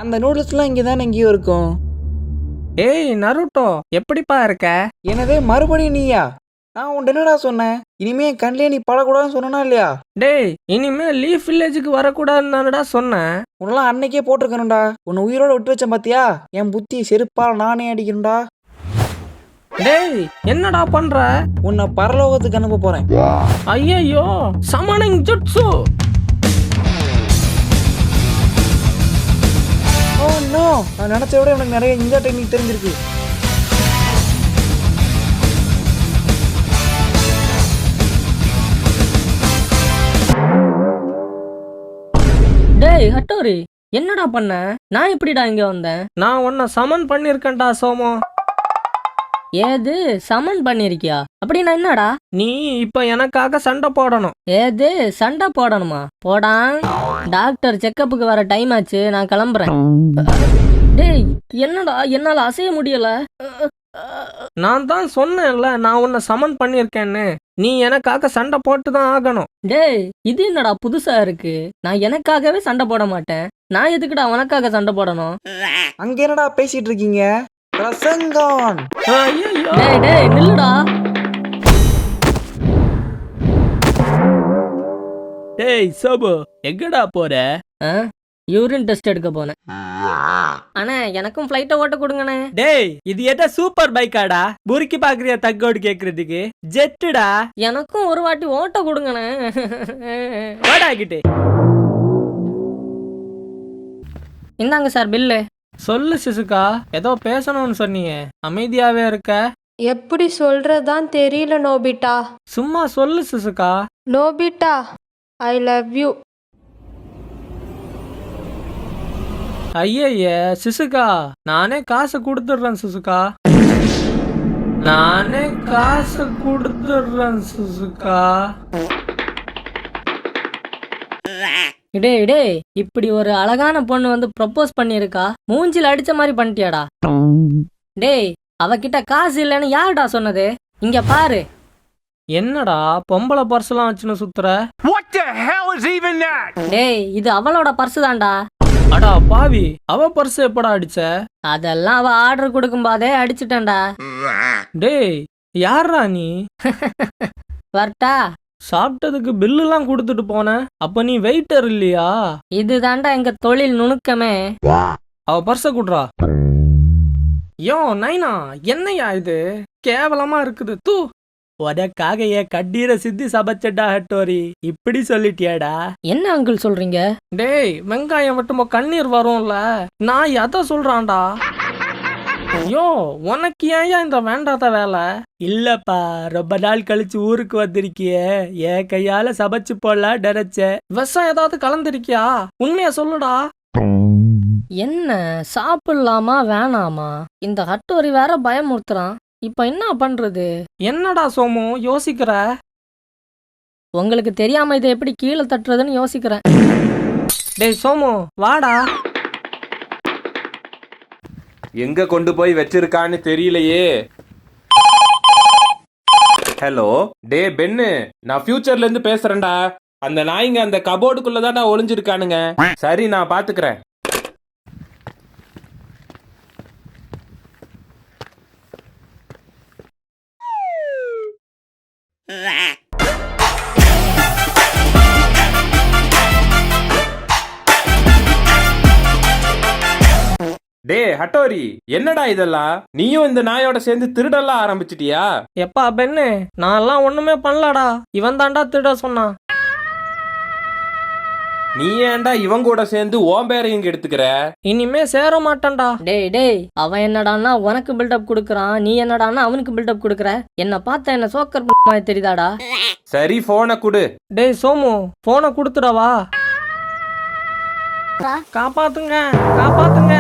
அந்த நூடுல்ஸ்லாம் இங்கே தானே எங்கேயோ இருக்கும். ஏய் நருட்டோ, எப்படிப்பா இருக்க? எனவே மறுபடியும் நீயா? நான் உன்ட்ட என்னடா சொன்னேன்? இனிமே என் கண்ணிலே நீ படக்கூடாதுன்னு சொன்னா இல்லையா? டேய், இனிமே லீஃப் வில்லேஜுக்கு வரக்கூடாதுன்னு தானடா சொன்னேன். உன்னெல்லாம் அன்னைக்கே போட்டிருக்கணும்டா. உன்னை உயிரோட விட்டு வச்சேன் பாத்தியா? என் புத்தி செருப்பால் நானே அடிக்கணும்டா. டேய், என்னடா பண்ற? உன்னை பரலோகத்துக்கு அனுப்ப போறேன். ஐயையோ, சமனிங் ஜுட்சு. ஓ நோ, நான் நினைச்ச விட எனக்கு நிறைய இந்த டெக்னிக் தெரிஞ்சிருக்கு. டேய் ஹட்டோரி, என்னடா பண்ண? நான் எப்படிடா இங்க வந்தேன்? நான் உன்னை சமன் பண்ணிருக்கேன்டா சோமோ. ஏது சமன் பண்ணிருக்கியா? அப்படின்னா என்னடா? நீ இப்ப எனக்காக சண்டை போடணும். ஏது சண்டை போடணுமா? போடான். டாக்டர் செக்கப்புக்கு வர டைம் ஆச்சு, நான் கிளம்புறேன். டேய், என்னடா என்னால அசைய முடியல. நான் தான் சொன்னேன்ல, நான் உன்னை சமன் பண்ணிருக்கேன்னு. நீ எனக்காக சண்டை போட்டு தான் ஆகணும். டேய், இது என்னடா புதுசா இருக்கு? நான் எனக்காகவே சண்டை போட மாட்டேன். நான் எதுக்குடா உனக்காக சண்டை போடணும்? அங்க என்னடா பேசிட்டு இருக்கீங்க? ரசங்கான். ஐயையோ. டேய் டேய் நில்லுடா. டேய் சோபு, எங்கடா போற? யூரின் டெஸ்ட் எடுக்க போனேன். அண்ணே, எனக்கும் ஃப்ளைட்டை ஓட்ட கொடுங்கண்ணே. டேய், இது என்ன சூப்பர் பைக்காடா? புரிக்கி பாக்குறியா தக்கோடு கேக்குறதுக்கு? ஜெட்டுடா. எனக்கும் ஒரு வாட்டி ஓட்ட கொடுங்கண்ணே. வாடாகிட்டு. இந்தாங்க சார் பில்லு. சொல்லு சிசுகா, ஏதோ பேசணும்னு சொன்னீங்க, அமைதியாவே இருக்க. எப்படி சொல்றதான் தெரியல நோபிட்டா. சும்மா சொல்லு Shizuka. Nobita, I love you. ஐய சிசுகா, நானே காசு கொடுத்துடுறேன் சிசுகா. நானே காசு கொடுத்துடுறேன் சிசுகா. டேய் டேய், இப்படி ஒரு அழகான பொண்ணு வந்து ப்ரப்போஸ் பண்ணிருக்கா, மூஞ்சில அடிச்ச மாதிரி பண்ணிட்டியாடா. டேய், அவகிட்ட காசு இல்லைன்னு யாருடா சொன்னது? இங்க பாரு. என்னடா பொம்பளை பர்ஸ்லாம் வச்சுன்னு சுத்துற? டேய், இது அவளோட பர்ஸ் தான்டா. அடா பாவி, அவ பர்ஸ் எப்படா அடிச்ச? அதெல்லாம் அவ ஆர்டர் கொடுக்கும் போதே அடிச்சிட்டேன்டா. டேய், யாரா நீ? வரட்டா? சாப்பிட்டதுக்கு பில்லுலாம் கொடுத்துட்டு போன, அப்ப நீ வெயிட்டர் இல்லையா? இதுதான்டா எங்க தொழில் நுணுக்கமே. அவ பர்ஸ குடுறா. யோ நைனா, என்னையா இது கேவலமா இருக்குது. தூ, உனக்காக என் கண்ணீரை சித்தி சபச்சடா ஹட்டோரி. இப்படி சொல்லிட்டியாடா? என்ன அங்கிள் சொல்றீங்க? டேய், வெங்காயம் மட்டுமோ கண்ணீர் வரும்ல, நான் எதை சொல்றான்டா? ஐயோ, உனக்கு ஏன் இந்த வேண்டாத வேலை? இல்லப்பா, ரொம்ப நாள் கழிச்சு ஊருக்கு வந்திருக்கிய, என் கையால சமைச்சு போடலாம் நினைச்சேன். விஷம் ஏதாவது கலந்துருக்கியா? உண்மையா சொல்லுடா. என்ன சாப்பிடலாமா வேணாமா? இந்த ஹட்டோரி வேற பயமுறுத்துறான். இப்ப என்ன பண்றது? என்னடா சோமு யோசிக்கிற? உங்களுக்கு தெரியாம இதை எப்படி கீழே தட்டுறதுன்னு யோசிக்கிறேன். டேய் சோமு, வாடா. எங்க கொண்டு போய் வச்சிருக்கான்னு தெரியலையே. ஹலோ, டே பென்னு, நான் ஃபியூச்சர்ல இருந்து பேசுறேன்டா. அந்த நாய்ங்க அந்த கபோர்டுக்குள்ளதான் நான் ஒளிஞ்சிருக்கானுங்க. சரி, நான் பாத்துக்கிறேன். டே ஹட்டோரி, என்னடா இதெல்லாம்? நீயும் இந்த நாயோட சேர்ந்து திருடெல்லாம் ஆரம்பிச்சிட்டியா? எப்பா பெண்ணு, நான் எல்லாம் ஒண்ணுமே பண்ணலடா. இவன் தாண்டா திருட சொன்னான். நீ ஏன்டா இவன் கூட சேர்ந்து ஓம்பேரையும் எடுத்துக்கிற? இனிமே சேர மாட்டேன்டா. டேய் டேய், அவன் என்னடான்னா உனக்கு பில்டப் கொடுக்கறான், நீ என்னடான்னா அவனுக்கு பில்டப் கொடுக்கற. என்ன பார்த்தா என்ன சோக்கர் மாதிரி தெரியுதாடா? சரி, போனை குடு. டேய் சோமு, போனை கொடுத்துடவா? காப்பாத்துங்க, காப்பாத்துங்க.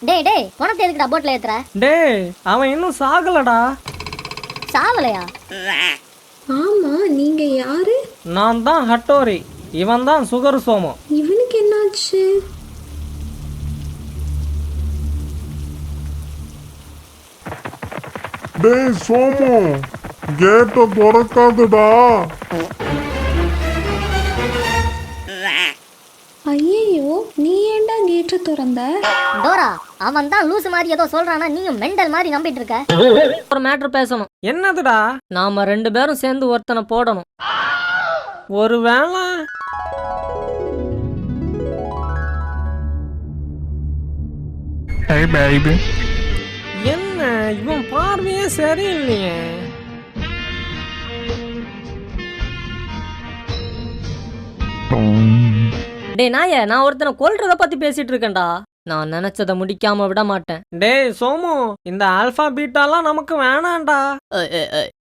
டேய் டேய், உனக்கு எதுக்குடா போட்ல ஏத்துற? டேய், அவன் இன்னும் சாகலடா. சாவலையா? ஆமா, நீங்க யாரு? நான் தான் ஹட்டோரி, இவன் தான் சுகர் சோமு. இவனுக்கு என்னாச்சு? டேய் சோமு, கேட்ட திறக்காதுடா. ஐயோ நீ ஏன்டா கேட்டு திறந்த? டோரா, அவன் தான் லூசு மாதிரி ஏதோ சொல்றானா, நீயும் மெண்டல் மாதிரி நம்பிட்டு இருக்க. ஒரு மேட்ரு பேசணும். என்னதுடா? நாம 2 பேரும் சேர்ந்து ஒருத்தனை போடணும். ஒருவேளை என்ன இவன் பார்வையே சரியில்லையே. டேய் நாயே, நான் ஒருத்தனை கொல்றத பத்தி பேசிட்டு இருக்கேன்டா. நான் நினைச்சதை முடிக்காம விட மாட்டேன். டேய் சோமு, இந்த ஆல்பா பீட்டாலாம் நமக்கு வேணாம்டா.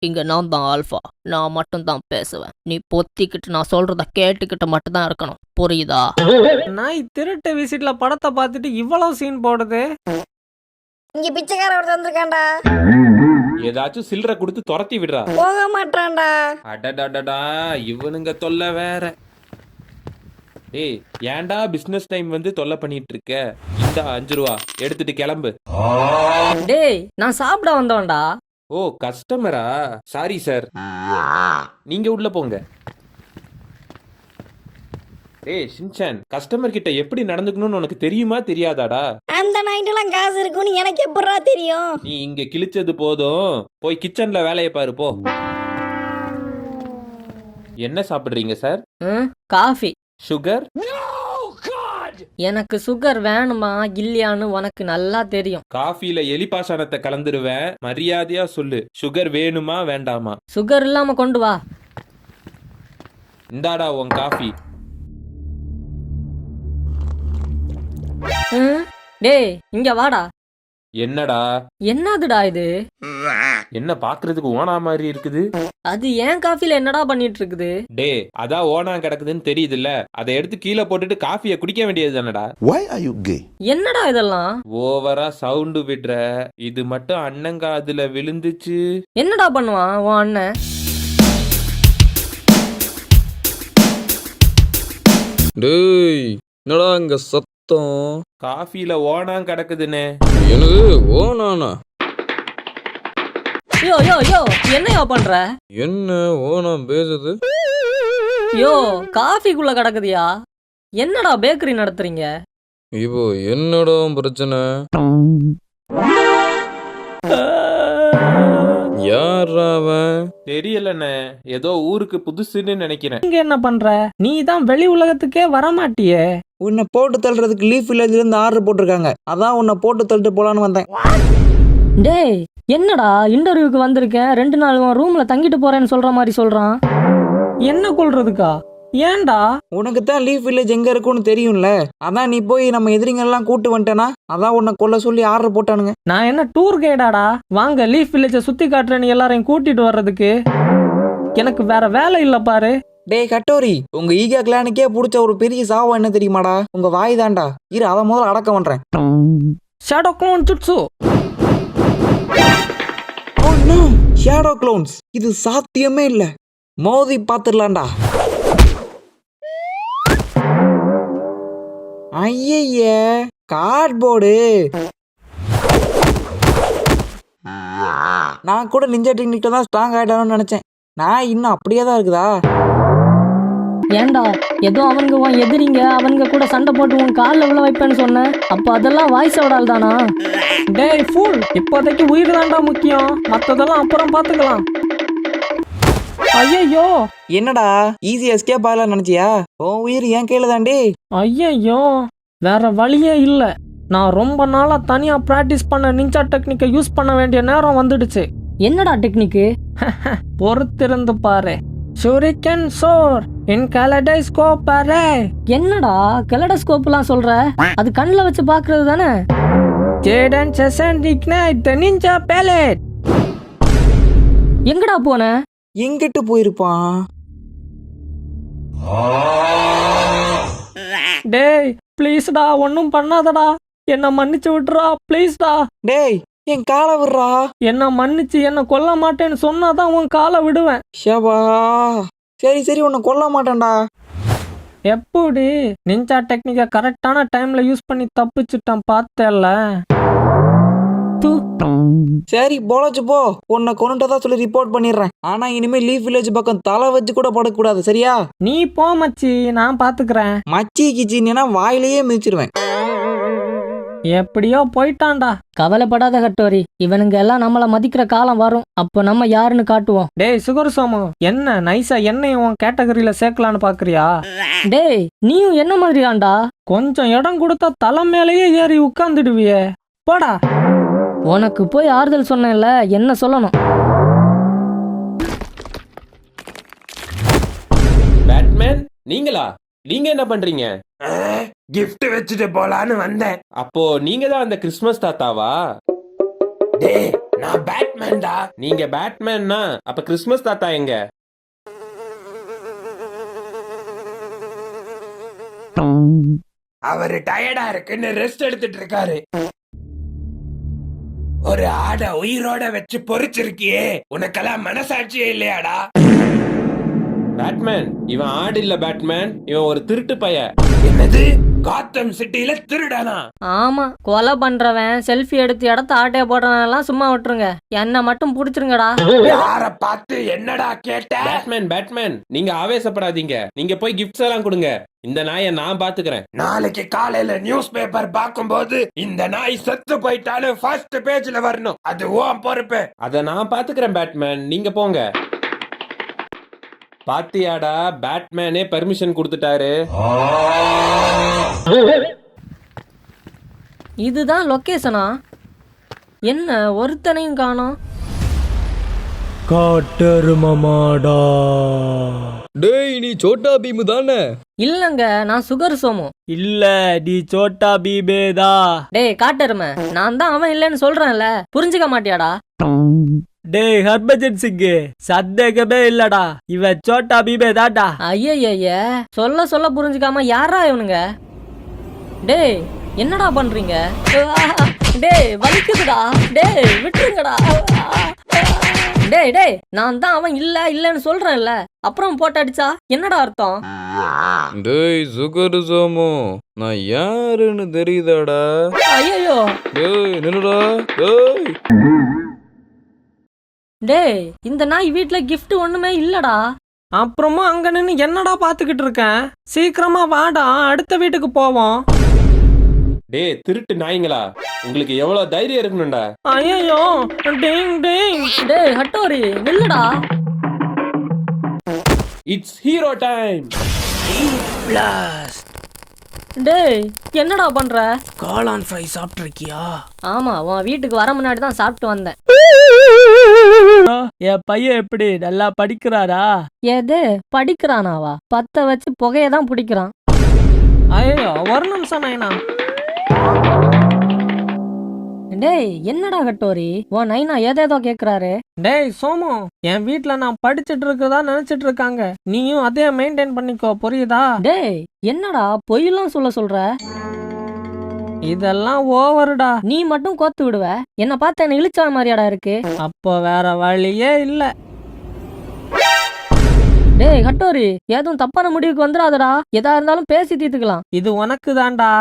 இங்க நான் தான் ஆல்ஃபா. நான் மட்டும் தான் பேசுவேன். நீ பொத்திக்கிட்டு நான் சொல்றத கேட்டுக்கிட்டு மட்டும் தான் இருக்கணும். புரியுதா? நாய் திருட்டு விசிட்ல படத்தை பார்த்துட்டு இவ்வளவு சீன் போடுது. இங்க பிச்சைக்கார ஒருத்தன் வந்திருக்கான்டா. ஏதாச்சும் சில்லறை கொடுத்து துரத்தி விடுறா. போக மாட்டான்டா. அடடடடா, இவனுங்க தொல்லை வேற. ஏய், ஏன்டா பிசினஸ் டைம் வந்து தொல்லை பண்ணிட்டு இருக்க? இந்த 5 ரூபா எடுத்துட்டு கிளம்பு. டேய் நான் சாப்பிட வந்தவன்டா. ஓ, கஸ்டமரா? சாரி சார், நீங்க உள்ள போங்க. ஏய் ஷின்சான், கஸ்டமர் கிட்ட எப்படி நடந்துக்கணும்னு உனக்கு தெரியுமா தெரியாதாடா? அந்த நைட்டெல்லாம் காசு இருக்குன்னு எனக்கு எப்படா தெரியும்? நீ இங்க கிழிச்சது போதும், போய் கிச்சன்ல வேலையை பாரு போ. என்ன சாப்பிடுறீங்க சார்? காஃபி. சுகர்? எனக்கு சுகர் வேணுமா இல்லையான்னு உனக்கு நல்லா தெரியும். காஃபில எலிபாசனத்தை கலந்துருவேன், மரியாதையா சொல்லு. சுகர் வேணுமா வேண்டாமா? சுகர் இல்லாம கொண்டு வா. இந்தாடா உன் காஃபி. டேய் இங்க வாடா. என்னடா? என்னதுடா இது? என்ன பாக்குறதுக்கு ஓனா மாதிரி இருக்குது? அது ஏன் காஃபில என்னடா பண்ணிட்டு இருக்குது? டே, அதான் ஓனா கிடக்குதுன்னு தெரியுதுல்ல, அதை எடுத்து கீழே போட்டுட்டு காஃபியை குடிக்க வேண்டியது தானடா. Why are you gay? என்னடா இதெல்லாம்? ஓவரா சவுண்டு விடுற. இது மட்டும் அண்ணங்காதுல விழுந்துச்சு. என்னடா பண்ணுவான் உன் அண்ணன்? டேய் என்னடா இங்க சத்தம்? காஃபில ஓனா கிடக்குதுன்னு. என்னது ஓனானா? யோ யோ யோ என்னையா பண்ற? என்ன ஓனா பேசுது? யோ காஃபிக்குள்ள கிடக்குதியா? என்னடா பேக்கரி நடத்துறீங்க? இப்போ என்னடா பிரச்சனை? யாரா அவன்? தெரியலண்ணே, ஏதோ ஊருக்கு புதுசுன்னு நினைக்கிறேன். இங்க என்ன பண்ற? நீ தான் வெளி உலகத்துக்கே வரமாட்டியே. உன்னை போட்டு தள்ளுறதுக்கு லீஃப் வில்லேஜ்ல இருந்து ஆர்டர் போட்டிருக்காங்க. அதான் உன்னை போட்டு தள்ளிட்டு போலான்னு வந்தேன். டேய் என்னடா இன்டர்வியூக்கு வந்திருக்கேன், 2 நாள் ரூம்ல தங்கிட்டு போறேன்னு சொல்ற மாதிரி சொல்றான். என்ன கொள்றதுக்கா? ஏன்டா? உனக்கு தான் லீஃப் வில்லேஜ் எங்க இருக்குன்னு தெரியும்ல. அதான் நீ போய் நம்ம எதிரிங்கெல்லாம் கூட்டு வந்துட்டேனா, அதான் உன்னை கொல்ல சொல்லி ஆர்டர் போட்டானுங்க. நான் என்ன டூர் கைடாடா? வாங்க லீஃப் வில்லேஜை சுத்தி காட்டுறேன்னு எல்லாரையும் கூட்டிட்டு வர்றதுக்கு. எனக்கு வேற வேலை இல்ல பாரு. டேய் கட்டோரி, உங்க ஈகா கிளானுக்கே பிடிச்ச ஒரு பெரிய சாவம் என்ன தெரியுமாடா? உங்க வாய் தான்டா. இரு, அதை முதல்ல அடக்க பண்றேன். Shadow clone jutsu. Oh no, shadow clones. இது சாத்தியமே இல்ல. மோதி பாத்துடலாம்டா. ஐய கார்ட்போர்டு. நான் கூட நிஞ்சா டெக்னிக்ல தான் ஸ்ட்ராங் ஆயிட்டானு நினைச்சேன். நான் இன்னும் அப்படியே தான் இருக்குதா? ஏன்டா ஏதோ அவனுங்க உன் எதிரிங்க, அவனுங்க கூட சண்டை போட்டு உன் காலில் விழ வைப்பேன்னு சொன்னேன். அப்போ அதெல்லாம் வாய்ஸ் ஓடால் தானா? டேய் ஃபுல், இப்போதைக்கு உயிர் தான்டா முக்கியம், மற்றதெல்லாம் அப்புறம் பார்த்துக்கலாம். ஐயோ என்னடா ஈஸி எஸ்கேப் ஆகலாம் நினைச்சியா? உன் உயிர் என் கையில தாண்டி. ஐயோ, வேற வழியே இல்லை. நான் ரொம்ப நாளா தனியா பிராக்டிஸ் பண்ண நிஞ்சா டெக்னிக்கை யூஸ் பண்ண வேண்டிய நேரம் வந்துடுச்சு. என்னடா டெக்னிக்கு? பொறுத்திருந்து பாரு. ஷூரிகன் சோர் இன் கலடைஸ்கோப் அரே. என்னடா கெலடோஸ்கோப்லாம் சொல்ற? அது கண்ணில் வச்சு பார்க்கிறது தானே? ஜேடன் செசன் இக்னைட் தி நிஞ்சா பேலட். எங்கடா போன? எங்கிட்டு போயிருப்பான்? டேய் ப்ளீஸ்டா, ஒன்றும் பண்ணாதடா, என்ன மன்னிச்சு விட்டுறா ப்ளீஸ்டா. டேய் என் காலை விடுறா. என்ன மன்னிச்சு என்ன கொல்ல மாட்டேன்னு சொன்னாதான் உன் காலை விடுவேன். ஷபா, சரி சரி, உன்னை கொல்ல மாட்டேன்டா. எப்படி நிஞ்சா டெக்னிக்கை கரெக்டான டைம்ல யூஸ் பண்ணி தப்பிச்சுட்டான் பார்த்தேல்ல. சரி பொழைச்சு போ, உன்னை கொண்டுட்டதா சொல்லி ரிப்போர்ட் பண்ணிடுறேன். ஆனா இனிமே லீஃப் வில்லேஜ் பக்கம் தலை வச்சு கூட படக்கூடாது, சரியா? நீ போ மச்சி, நான் பாத்துக்கிறேன். மச்சி கிச்சின்னா வாயிலேயே மிதிச்சிருவேன். எப்படியோ போயிட்டான்டா. கவலைப்படாத கட்டோரி, இவனுங்க எல்லாம் நம்மள மதிக்கிற காலம் வரும், அப்போ நம்ம யாருன்னு காட்டுவோம். டேய் சுகர் சோமு, என்ன நைஸா என்னையும் உன் கேட்டகரியில சேர்க்கலான்னு பாக்குறியா? டேய் நீயும் என்ன மாதிரியாண்டா? கொஞ்சம் இடம் கொடுத்தா தலை மேலேயே ஏறி உட்கார்ந்துடுவியே, போடா. உனக்கு போய் ஆறுதல் சொன்னேன்ல, என்ன சொல்லணும்? பேட்மேன் நீங்களா? நீங்க என்ன பண்றீங்க? gift வச்சுட்டு போலான்னு வந்தேன். அப்போ நீங்க தான் அந்த கிறிஸ்மஸ் தாத்தாவா? டேய் நான் பேட்மேன்டா. நீங்க பேட்மேன்னா அப்ப கிறிஸ்மஸ் தாத்தா எங்க? அவரு டயர்டா இருக்குன்னு ரெஸ்ட் எடுத்துட்டு இருக்காரு. ஒரு ஆடை உயிரோட வச்சு பொறிச்சிருக்கியே, உனக்கெல்லாம் மனசாட்சியே இல்லையாடா? பேட்மேன் இவன் ஆடு இல்ல பேட்மேன், இவன் ஒரு திருட்டு பைய. என்னது, காத்தம் சிட்டில திருடானா? ஆமா, கொலை பண்றவன் செல்ஃபி எடுத்து இடத்த ஆட்டைய போடுறவன் எல்லாம் சும்மா விட்டுருங்க, என்ன மட்டும் புடிச்சிருங்கடா. யார பார்த்து என்னடா கேட்ட? பேட்மேன் பேட்மேன் நீங்க ஆவேசப்படாதீங்க, நீங்க போய் கிஃப்ட்ஸ் எல்லாம் கொடுங்க. இந்த நாயை நான் பாத்துக்கிறேன். நாளைக்கு காலையில நியூஸ் பேப்பர் பார்க்கும்போது இந்த நாய் செத்து போயிட்டான்னு ஃபர்ஸ்ட் பேஜ்ல வரணும். அது உன் பொறுப்பு. அத நான் பாத்துக்கிறேன் பேட்மேன், நீங்க போங்க. பாத்தியாடா, பேட்மேனே பெர்மிஷன் கொடுத்துட்டாரு. இதுதான் லொகேஷனா? என்ன ஒருத்தனையும் காணோம்? காட்டெருமமாடா. டேய் நீ சோட்டா பீமு தானே? இல்லங்க, நான் சுகர் சோமு. இல்ல, நீ சோட்டா பீபேதா. டேய் காட்டெருமை, நான் தான் அவன் இல்லைன்னு சொல்றேன்ல, புரிஞ்சுக்க மாட்டியாடா? டேய் ஹர்பஜன் சிங்கு, சந்தேகமே இல்லடா, இவன் சோட்டா பீபே தான்டா. ஐயய்ய, சொல்ல சொல்ல புரிஞ்சுக்காம யாரா இவனுங்க? டேய் என்னடா பண்றீங்க? டேய் வலிக்குதுடா, டேய் விட்டுருங்கடா. டேய் டேய், நான் தான் அவன் இல்லன்னு சொல்றேன்ல, அப்புறம் போட்டு அடிச்சா என்னடா அர்த்தம்? டேய் சுகர் சோமு, நான் யாருன்னு தெரியுதாடா? ஐயோ டேய் நில்லுடா. டேய் டேய், இந்த நாய் வீட்ல gift ஒண்ணுமே இல்லடா. அப்புறமா அங்க நின்னு என்னடா பாத்துக்கிட்டு இருக்கேன்? சீக்கிரமா வாடா, அடுத்த வீட்டுக்கு போவோம். டேய் திருட்டு நாய்ங்களா, உங்களுக்கு எவ்வளவு தைரியம் இருக்கணும்டா? ஐயோ டிங் டிங். டேய் ஹட்டோரி நில்லுடா. It's hero time. டேய் என்னடா பண்ற? காளான் ஃப்ரை சாப்பிட்டிருக்கியா? ஆமா, உன் வீட்டுக்கு வர முன்னாடி தான் சாப்பிட்டு வந்தேன். என் பையன் எப்படி, நல்லா படிக்கிறாரா? எது படிக்கிறானாவா? பத்த வச்சு புகைய தான் பிடிக்கிறான். ஐயோ ஒரு நிமிஷம் நைனா. டேய் என்னடா கட்டோரி, உன் நைனா ஏதேதோ கேக்குறாரு. டேய் சோமு, என் வீட்ல நான் படிச்சிட்டு இருக்கதா நினைச்சிட்டு இருக்காங்க, நீயும் அதே மெயின்டைன் பண்ணிக்கோ, புரியுதா? டேய் என்னடா பொய்யெல்லாம் சொல்ற? இதெல்லாம் ஓவருடா. நீ மட்டும் கோத்து விடுவ, என்ன பார்த்து என்ன இழிச்சா மாதிரியாடா இருக்கு. அப்போ வேற வழியே இல்ல. டேய் கட்டோரி, ஏதும் தப்பான முடிவுக்கு வந்துடாதடா, எதா இருந்தாலும் பேசி தீர்த்துக்கலாம். இது உனக்கு தான்டா,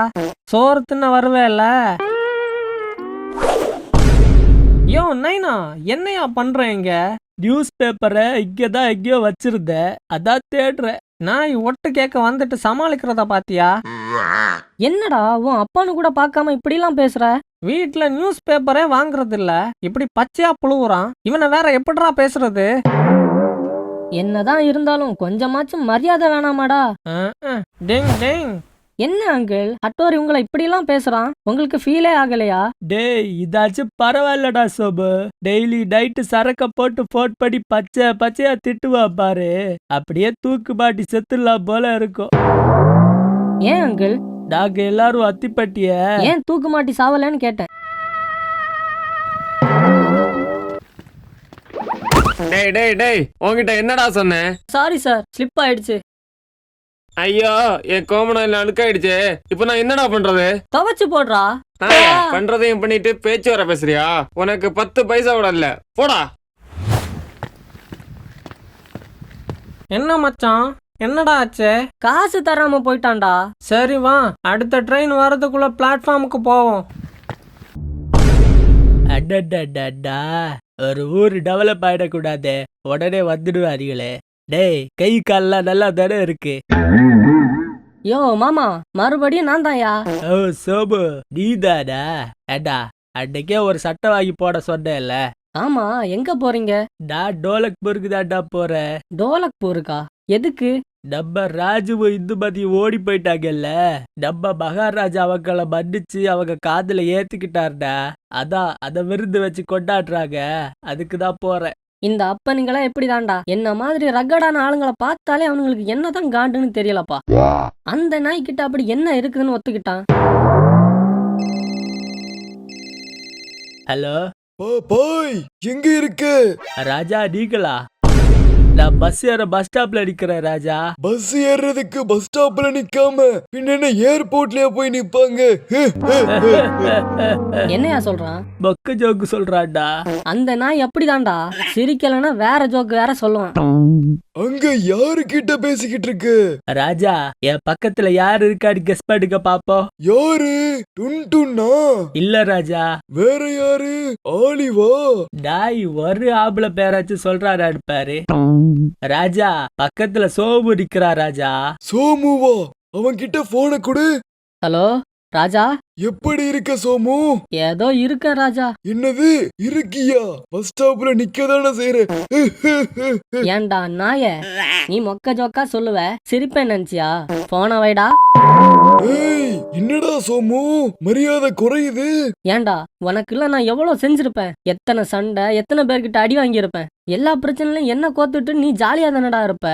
சோறு தின்ன வருவேல. யோ நைனா, என்னையா பண்றேங்க? நியூஸ் பேப்பரை இங்கதான் எங்கேயோ வச்சிருந்த, அதான் தேடுறேன். நான் ஒட்டு கேட்க வந்துட்டு சமாளிக்கிறதா பாத்தியா? என்னடா உன் அப்பானு கூட பார்க்காம இப்படிலாம் பேசுற? வீட்ல நியூஸ் பேப்பரே வாங்குறது இல்ல, இப்படி பச்சையா புழுவுறான். இவனை வேற எப்படிடா பேசுறது? என்னதான் இருந்தாலும் கொஞ்சமாச்சும் மரியாதை வேணாமாடா? டேங் டேங். என்ன அங்கிள், ஹட்டோரி உங்களை இப்படிலாம் பேசுறான், உங்களுக்கு ஃபீலே ஆகலையா? டேய் இதாச்சும் பரவாயில்லடா சோபு, டெய்லி நைட்டு சரக்க போட்டு போட் பண்ணி பச்சையா திட்டுவா பாரு, அப்படியே தூக்கு மாட்டி செத்துலாம் போல இருக்கும். ஏன் அங்கிள்? நாங்க எல்லாரும் அத்திப்பட்டிய ஏன் தூக்கு மாட்டி சாவலன்னு கேட்டேன். டேய் டேய் டேய், உன்கிட்ட என்னடா சொன்னேன்? சாரி சார், ஸ்லிப் ஆயிடுச்சு. ஐயோ என் கோமணம் அழுக்காயிடுச்சு, இப்போ நான் என்னடா பண்றது? துவைச்சு போடுறா. பண்றதையும் பண்ணிட்டு பேச்சு வர பேசுறியா? உனக்கு 10 பைசா கூட இல்ல, போடா. என்ன மச்சான், என்னடா ஆச்சு? காசு தராம போயிட்டான்டா. சரி வா, அடுத்த ட்ரெயின் வரதுக்குள்ள பிளாட்ஃபார்முக்கு போவோம். அடடடடா, ஒரு ஊர் டெவலப் ஆயிடக்கூடாது, உடனே வந்துடுவாருங்களே. டேய், கை கால்லாம் நல்லா தானே இருக்கு. யோ மாமா, மறுபடியும் நான் தான்யா. ஓ சோபு, நீதானா? ஏண்டா, அன்னைக்கே ஒரு சட்டை வாங்கி போட சொன்னேன்ல. ஆமா, எங்க போறீங்க? நான் டோலக்பூருக்கு தான்டா போறேன். டோலக்பூருக்கா? எதுக்கு? நம்ம ராஜுவும் இந்துமதி ஓடி போயிட்டாங்கல்ல, நம்ம மகாராஜா அவங்கள மன்னிச்சு அவங்க காதுல ஏத்துக்கிட்டாருடா. அதான் அத விருந்து வச்சு கொண்டாடுறாங்க, அதுக்கு தான் போறேன். இந்த அப்பனுங்களா எப்படிதான்டா என்ன மாதிரி ரகடான ஆளுங்களை பார்த்தாலே அவனுங்களுக்கு என்னதான் காண்டுன்னு தெரியலப்பா. அந்த நாய்கிட்ட அப்படி என்ன இருக்குதுன்னு ஒத்துக்கிட்டான். ஹலோ பாய், எங்க இருக்க? ராஜா, நீங்களா? நான் பஸ் ஏற பஸ் ஸ்டாப்ல நிக்கிறேன் ராஜா. பஸ் ஏறுறதுக்கு பஸ் ஸ்டாப்ல நிக்காம பின்ன ஏர்போர்ட்லயே போய் நிப்பாங்க? என்னையா சொல்றான்? பக்க ஜோக்கு சொல்றான்டா. அந்த நாய் அப்படிதான்டா, சிரிக்கலன்னா வேற ஜோக்கு வேற சொல்லுவான். அங்க யாரு கிட்ட பேசிக்கிட்டு இருக்கு? ராஜா, என் பக்கத்துல யாரு இருக்கான்னு கெஸ் பண்ணுங்க பாப்போம். யாரு? டுன்டுன்னா? இல்ல ராஜா. வேற யாரு? ஆலிவா? நாய் ஒரு ஆம்பளை பேராச்சும் சொல்றாரு பாரு. ராஜா, பக்கத்துல சோமு நிக்கிறா ராஜா. சோமுவா? அவன் கிட்ட போன கொடு. ஹலோ ராஜா, எப்படி இருக்க சோமு? ஏதோ இருக்க ராஜா. என்னது இருக்கியா? பஸ் ஸ்டாப்ல நிக்கதானே செய்யற. ஏன்டா நாய, நீ மொக்க ஜோக்கா சொல்லுவ, சிரிப்பேன் நினைச்சியா? போன வைடா. ஏய், என்னடா சோமு, மரியாதை குறையுது. ஏன்டா, உனக்குள்ள நான் எவ்வளவு செஞ்சிருப்பேன், எத்தனை சண்டை, எத்தனை பேர்கிட்ட அடி வாங்கியிருப்பேன். எல்லா பிரச்சனையும் என்ன கோத்துட்டு நீ ஜாலியா தானடா இருப்ப.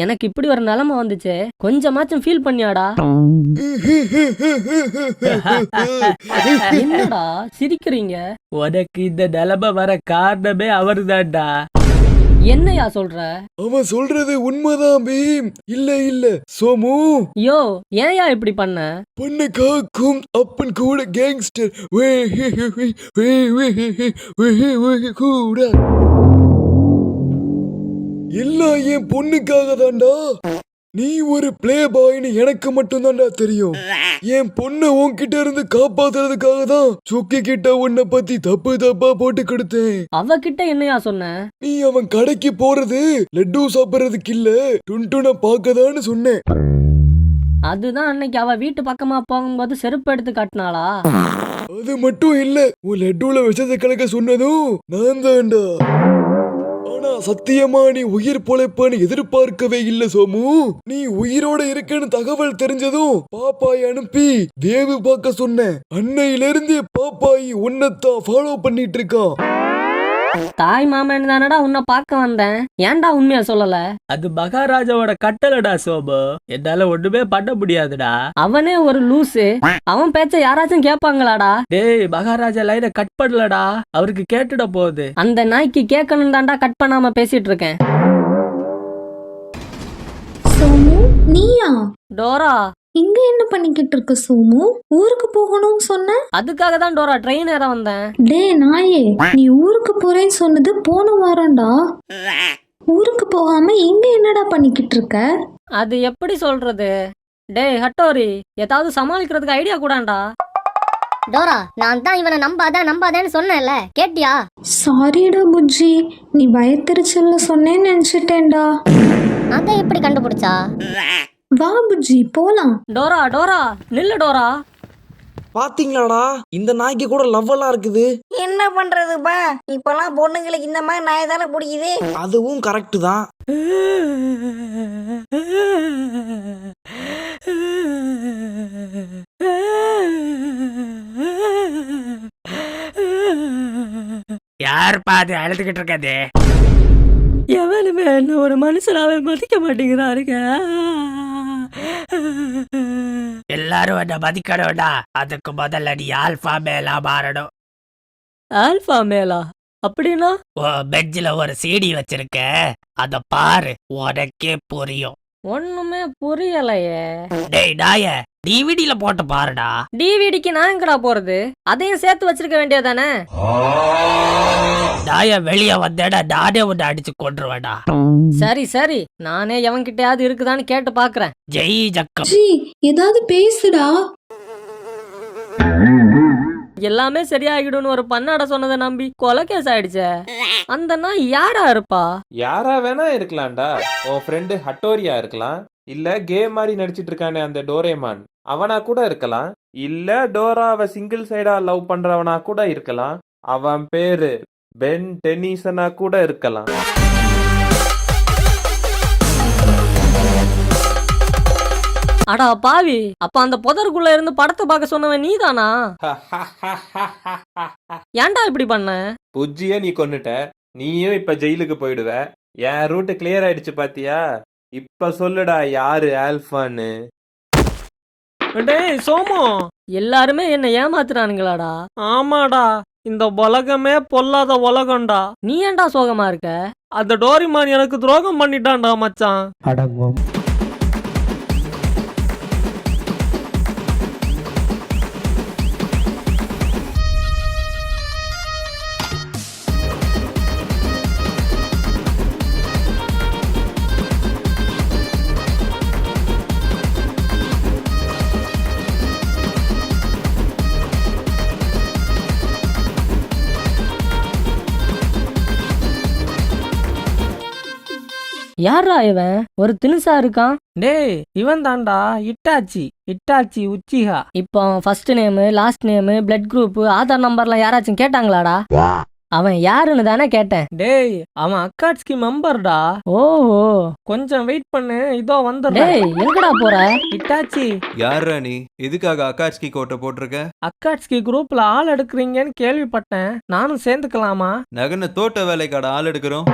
எனக்கு இப்படி ஒரு நிலைமை வந்துச்சு, கொஞ்சமாச்சும் ஃபீல் பண்ணியாடா? என்னடா சிரிக்கிறீங்க? உனக்கு இந்த நிலைமை வர காரணமே அவருதான்டா. என்னையா சொல்ற? அவன் சொல்றது உண்மைதான் பீம். இல்ல சோமு, யோ ஏன்யா இப்படி பண்ண? பொண்ணு காக்கும் அப்பன் கூட கேங்ஸ்டர் கூட எல்லாம் என் பொண்ணுக்காக தான்டா. நீ ஒரு பிளே பாய்னு எனக்கு மட்டும் தான்டா தெரியும். என் பொண்ணை உன்கிட்ட இருந்து காப்பாத்துறதுக்காக தான் சுக்கி கிட்ட உன்னை பத்தி தப்பா போட்டு கொடுத்தேன். அவகிட்ட என்னையா சொன்ன? நீ அவன் கடைக்கு போறது லட்டு சாப்பிடுறதுக்கு இல்ல, டுன்டுன பாக்கதான்னு சொன்னேன். அதுதான் அன்னைக்கு அவ வீட்டு பக்கமா போகும்போது செருப்பு எடுத்து காட்டினாளா? அது மட்டும் இல்ல, உன் லட்டுல விஷத்தை கலக்க சொன்னதும் நான் தான்டா. ஆனா சத்தியமா நீ உயிர் பொழைப்பான்னு எதிர்பார்க்கவே இல்ல சோமு. நீ உயிரோட இருக்கன்னு தகவல் தெரிஞ்சதும் பாப்பாய் அனுப்பி தேவு பார்க்க சொன்ன. அன்னையில இருந்து பாப்பாய் உன்னைத்தான் ஃபாலோ பண்ணிட்டு இருக்கான். தாய் மாமன் தானடா உன்னை பார்க்க வந்தேன், ஏன்டா உண்மையா சொல்லல? அது மகாராஜாவோட கட்டளடா சோபு, என்னால ஒண்ணுமே பண்ண முடியாதுடா. அவனே ஒரு லூசு, அவன் பேச்ச யாராச்சும் கேட்பாங்களாடா? டேய், மகாராஜா லைனை கட் பண்ணலடா, அவருக்கு கேட்டுட போகுது. அந்த நாய்க்கு கேட்கணும் தான்டா கட் பண்ணாம பேசிட்டு இருக்கேன். சோமு, நீயா? டோரா, இங்க என்ன பண்ணிக்கிட்டு இருக்க சோமு? ஊருக்கு போகணும்னு சொன்ன. அதுக்காக தான் டோரா ட்ரெயின் ஏற வந்தேன். டே நாயே, நீ ஊருக்கு போறேன்னு சொன்னது போன வாரம்டா. ஊருக்கு போகாம இங்க என்னடா பண்ணிக்கிட்டு இருக்க? அது எப்படி சொல்றது? டேய் ஹட்டோரி, ஏதாவது சமாளிக்கிறதுக்கு ஐடியா கூடாண்டா. டோரா, நான் தான் இவனை நம்பாதேன்னு சொன்னேன்ல, கேட்டியா? சாரிடா புஜ்ஜி, நீ பயத்திருச்சல்ல சொன்னேன்னு நினைச்சிட்டேன்டா. அதை எப்படி கண்டுபிடிச்சா? வா புஜ்ஜி போலாம். டோரா டோரா நில்லு டோரா. பாத்தீங்களாடா, இந்த நாய்க்கு கூட லவ் எல்லாம் இருக்குது. என்ன பண்றதுப்பா, இப்பெல்லாம் பொண்ணுங்களுக்கு இந்த மாதிரி நாய் தானே பிடிக்குது. அதுவும் கரெக்ட் தான். யார் பாது அழுதுகிட்டு இருக்காது? எவனுமே என்ன ஒரு மனுஷனாவே மதிக்க மாட்டேங்கிறாருங்க. எல்லாரும் என்ன மதிக்கணும்டா, அதுக்கு முதல்ல நீ ஆல்பா மேலா மாறணும். ஆல்பா மேலா அப்படின்னா? பெஞ்சில ஒரு சீடி வச்சிருக்க, அத பாரு, உனக்கே புரியும். ஒண்ணுமே புரியலையே. டேய் நாய, டிவிடில போட்டு பாருடா. டிவிடிக்கு நான் எங்கடா போறது? அதையும் சேர்த்து வச்சிருக்க வேண்டியதானே? நாய வெளிய வந்தேடா, நானே உன்னை அடிச்சு கொன்றுவேடா. சரி சரி, நானே எவன்கிட்டயாவது இருக்குதான்னு கேட்டு பாக்குறேன். ஜெய் ஜக்கம். ஜி, ஏதாவது பேசுடா. எல்லாமே சரியாகிடும்னு ஒரு பன்னாட சொன்னதை நம்பி கொலை கேஸ் ஆயிடுச்சே. அந்த நாய் யாரா இருப்பா? யாரா வேணா இருக்கலாம்டா. உன் ஃப்ரெண்டு ஹட்டோரியா இருக்கலாம், இல்ல கேம் மாதிரி நடிச்சிட்டு இருக்கானே அந்த டோரேமான் அவனா கூட இருக்கலாம், இல்ல டோராவை சிங்கிள் சைடா லவ் பண்றவனா கூட இருக்கலாம், அவன் பேரு பென் டென்னிசனா கூட இருக்கலாம். அடா பாவி, அப்ப அந்த புதருக்குள்ள இருந்து படத்தை பார்க்க சொன்னவன் நீதானா? ஏன்டா இப்படி பண்ண? புஜ்ஜிய நீ கொன்னுட்ட, நீயும் இப்ப ஜெயிலுக்கு போயிடுவ. என் ரூட் கிளியர் ஆயிடுச்சு பாத்தியா? இப்ப சொல்லுடா யாரு ஆல்பான்னு. டேய் சோமு, எல்லாருமே என்ன ஏமாத்துறானுங்களாடா. ஆமாடா, இந்த உலகமே பொல்லாத உலகம்டா. நீ ஏன்டா சோகமா இருக்க? அந்த டோரிமான் எனக்கு துரோகம் பண்ணிட்டான்டா மச்சான். யாரா இவன்? ஒரு தினுசா இருக்கான். டேய் இவன் தான்டா இட்டாச்சி உச்சிஹா. இப்போ first name, last name, blood group, Aadhaar நம்பர்லாம் யாராச்சும் கேட்டாங்களாடா? அவன் யாருன்னு தானே கேட்டேன். டேய் அவன் அக்காட்ஸ்கி மெம்பர்டா. ஓஹோ, கொஞ்சம் வெயிட் பண்ணு, இதோ வந்துடுறேன். டேய் எங்கடா போற? இட்டாச்சி, யாரா நீ? எதுக்காக அக்காட்ஸ்கி கோட்டை போட்டிருக்க? அக்காட்ஸ்கி குரூப்ல ஆள் எடுக்கிறீங்கன்னு கேள்விப்பட்டேன், நானும் சேர்ந்துக்கலாமா? நகன தோட்ட வேலைக்காட ஆள் எடுக்கிறோம்.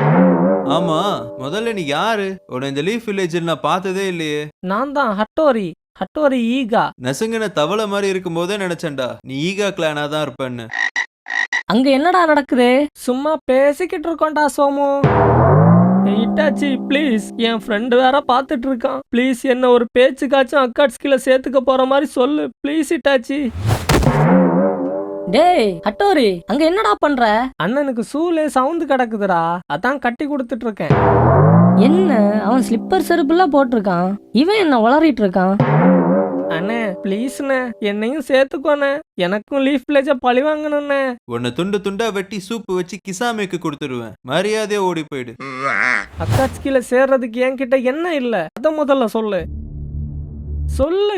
ஆமா, முதல்ல நீ யாரு? உன்னை இந்த லீஃப் வில்லேஜில் நான் பார்த்ததே இல்லையே. நான் தான் ஹட்டோரி ஈகா. நசுங்கின தவளை மாதிரி இருக்கும் போதே நினைச்சேன்டா நீ ஈகா கிளானா தான் இருப்பேன்னு. அங்க என்னடா நடக்குது? சும்மா பேசிக்கிட்டு இருக்கோம்டா சோமு. இட்டாச்சி ப்ளீஸ், என் ஃப்ரெண்டு வேற பார்த்துட்டு இருக்கான். ப்ளீஸ் என்ன ஒரு பேச்சுக்காச்சும் அக்காட்ஸ்கில சேர்த்துக்க போற மாதிரி சொல்லு ப்ளீஸ் இட்டாச்சி. டேய் ஹட்டோரி, அங்க என்னடா பண்ற? அண்ணனுக்கு சூலே சவுந்து கிடக்குதுடா, அதான் கட்டி கொடுத்துட்டு இருக்கேன். என்ன அவன் ஸ்லிப்பர் செருப்புலாம் போட்டிருக்கான், இவன் என்ன உளறிட்டு இருக்கான்? அண்ணே ப்ளீஸ்ண்ணே, என்னையும் சேர்த்துக்கோண்ணே, எனக்கும் லீஃப் வில்லேஜ பழி வாங்கணும்ண்ணே. உன்னை துண்டு துண்டா வெட்டி சூப்பு வச்சு கிசாமிக்கு கொடுத்துருவேன், மரியாதையா ஓடி போயிடு. அக்காட்ஸ்கில சேர்றதுக்கு என்கிட்ட என்ன இல்ல, அத முதல்ல சொல்லு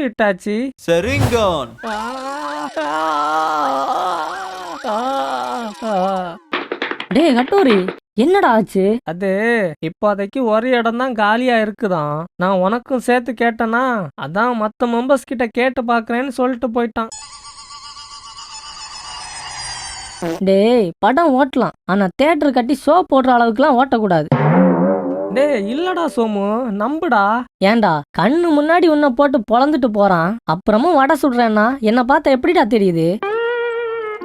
இட்டாச்சி. சரிங்கான். டேய் ஹட்டோரி, என்னடா ஆச்சு? அது இப்போதைக்கு ஒரு இடம் தான் காலியா இருக்குதான், நான் உனக்கும் சேர்த்து கேட்டனா, அதான் மத்த மெம்பர்ஸ் கிட்ட கேட்டு பாக்குறேன்னு சொல்லிட்டு போயிட்டான். டேய் படம் ஓட்டலாம், ஆனா தியேட்டர் கட்டி ஷோ போடுற அளவுக்குலாம் ஓட்டக்கூடாது. டேய் இல்லடா சோமு, நம்புடா. ஏன்டா கண்ணு முன்னாடி உன்னை போட்டு பொழந்துட்டு போறான், அப்புறமும் வடை சுடுறேன்னா என்ன பார்த்தா எப்படிடா தெரியுது?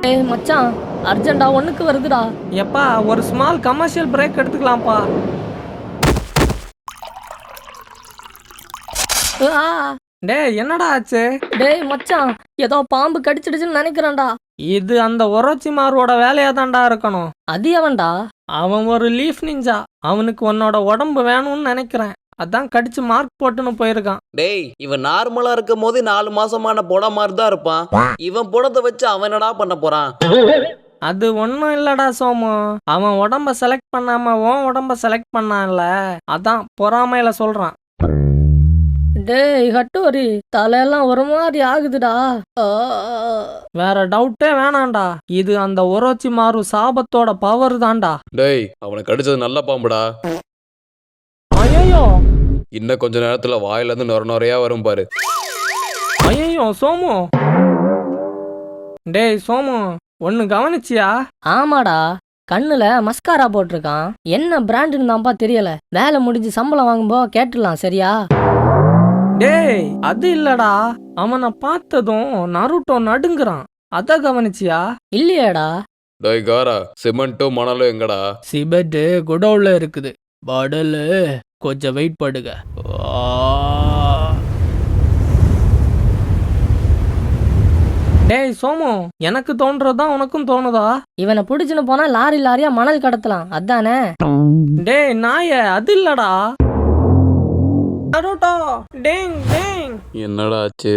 டேய் மச்சான், அர்ஜென்டா ஒண்ணுக்கு வருதுடா. எப்பா ஒரு ஸ்மால் கமர்ஷியல் பிரேக் எடுத்துக்கலாம்ப்பா. டேய் என்னடா ஆச்சு? டேய் மச்சான், ஏதோ பாம்பு கடிச்சிடுச்சுன்னு நினைக்கிறேன்டா. இது அந்த ஒரோச்சிமாரோட வேலையா தான்டா இருக்கணும். அது எவன்டா? அவன் ஒரு லீஃப் நிஞ்சா, அவனுக்கு உன்னோட உடம்பு வேணும்னு நினைக்கிறேன், அதான் கடிச்சு மார்க் போட்டுன்னு போயிருக்கான். டேய் இவன் நார்மலா இருக்கும் போது 4 மாசமான புட மாதிரி தான் இருப்பான், இவன் புடத்தை வச்சு அவன் என்னடா பண்ண போறான்? அது ஒன்றும் இல்லடா சோமு, அவன் உடம்ப செலக்ட் பண்ணாம உன் உடம்ப செலக்ட் பண்ணான்ல, அதான் பொறாமையில சொல்றான். டேய் ஹட்டோரி, தலையெல்லாம் ஒரு மாதிரி ஆகுதுடா. வேற டவுட்டே வேணாண்டா, இது அந்த ஒரோச்சி மாறு சாபத்தோட பவர் தான்டா. டேய் அவனுக்கு அடிச்சது நல்ல பாம்புடா. ஐயோ இன்னும் கொஞ்ச நேரத்துல வாயில இருந்து நொறையா வரும் பாரு. ஐயோ சோமு. டேய் சோமு, ஒன்னு கவனிச்சியா? ஆமாடா, கண்ணுல மஸ்காரா போட்டிருக்கான். என்ன பிராண்டுன்னு தான்ப்பா தெரியல. வேலை முடிஞ்சு சம்பளம் வாங்கும்போ கேட்டுடலாம் சரியா? டேய் அது இல்லடா, அவனை பார்த்ததும் நருட்டோ நடுங்குறான், அத கவனிச்சியா? இல்லையாடா. டேய் காரா, சிமெண்ட்டும் மணலும் எங்கடா? சிமெண்ட் குடவுல இருக்குது, படலு கொஞ்சம் வெயிட் பண்ணுங்க. டேய் சோமு, எனக்கு தோன்றதுதான் உனக்கும் தோணுதா? இவனை பிடிச்சுன்னு போனா லாரி லாரியா மணல் கடத்தலாம், அதானே? டேய் நாய, அது இல்லடா. நருட்டோ டேங் டேங். என்னடா ஆச்சு?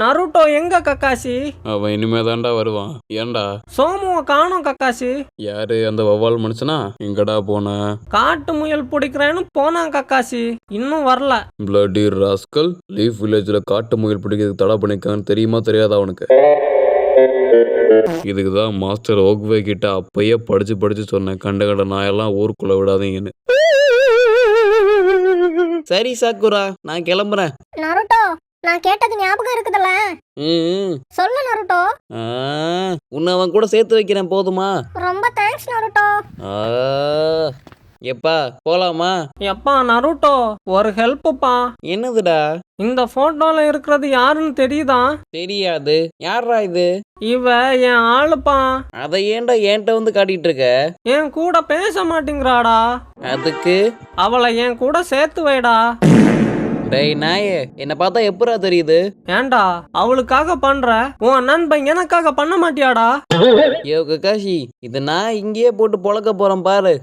நருட்டோ எங்க கக்காசி? அவன் இனிமே தான்டா வருவான். ஏன்டா? சோமுவை காணோம் கக்காசி. யாரு அந்த வவ்வால் மனுஷனா? எங்கடா போன? காட்டு முயல் பிடிக்கிறேன்னு போனான் கக்காசி, இன்னும் வரல. பிளடி ராஸ்கல், லீஃப் வில்லேஜ்ல காட்டு முயல் பிடிக்கிறதுக்கு தடை பண்ணிருக்காங்கன்னு தெரியுமா தெரியாதா அவனுக்கு? இதுக்குதான் மாஸ்டர் ஓக்வே கிட்ட அப்பயே படிச்சு சொன்னேன், கண்ட கண்ட நாயெல்லாம் ஊருக்குள்ள விடாதீங்கன்னு. சரி சாக்குரா, நான் கிளம்புறேன். நருட்டோ நான் கேட்டது ஞாபகம் இருக்குதுல்ல? ம், சொல்லு நருட்டோ. ஆ, உன்னை அவன் கூட சேர்த்து வைக்கிறேன், போதுமா? ரொம்ப தேங்க்ஸ் நருட்டோ. ஆ, எப்பா போலாமா? எப்பா நருட்டோ ஒரு ஹெல்ப்புப்பா. என்னதுடா? இந்த போட்டோல இருக்கிறது யாருன்னு தெரியுதா? தெரியாது. யாரா இது? இவ என் ஆளுப்பா. அதை ஏன்டா என்கிட்ட வந்து காட்டிட்டு இருக்க? என் கூட பேச மாட்டேங்கிறாடா. அதுக்கு அவளை என் கூட சேர்த்து வைடா. டேய் நாயே, என்ன பார்த்தா எப்பரா தெரியுது? ஏன்டா அவளுக்காக பண்ற, உன் நண்பன் எனக்காக பண்ண மாட்டியாடா? யோ கக்காஷி, இதை நான் இங்கேயே போட்டு பொழக்க போறேன் பாரு.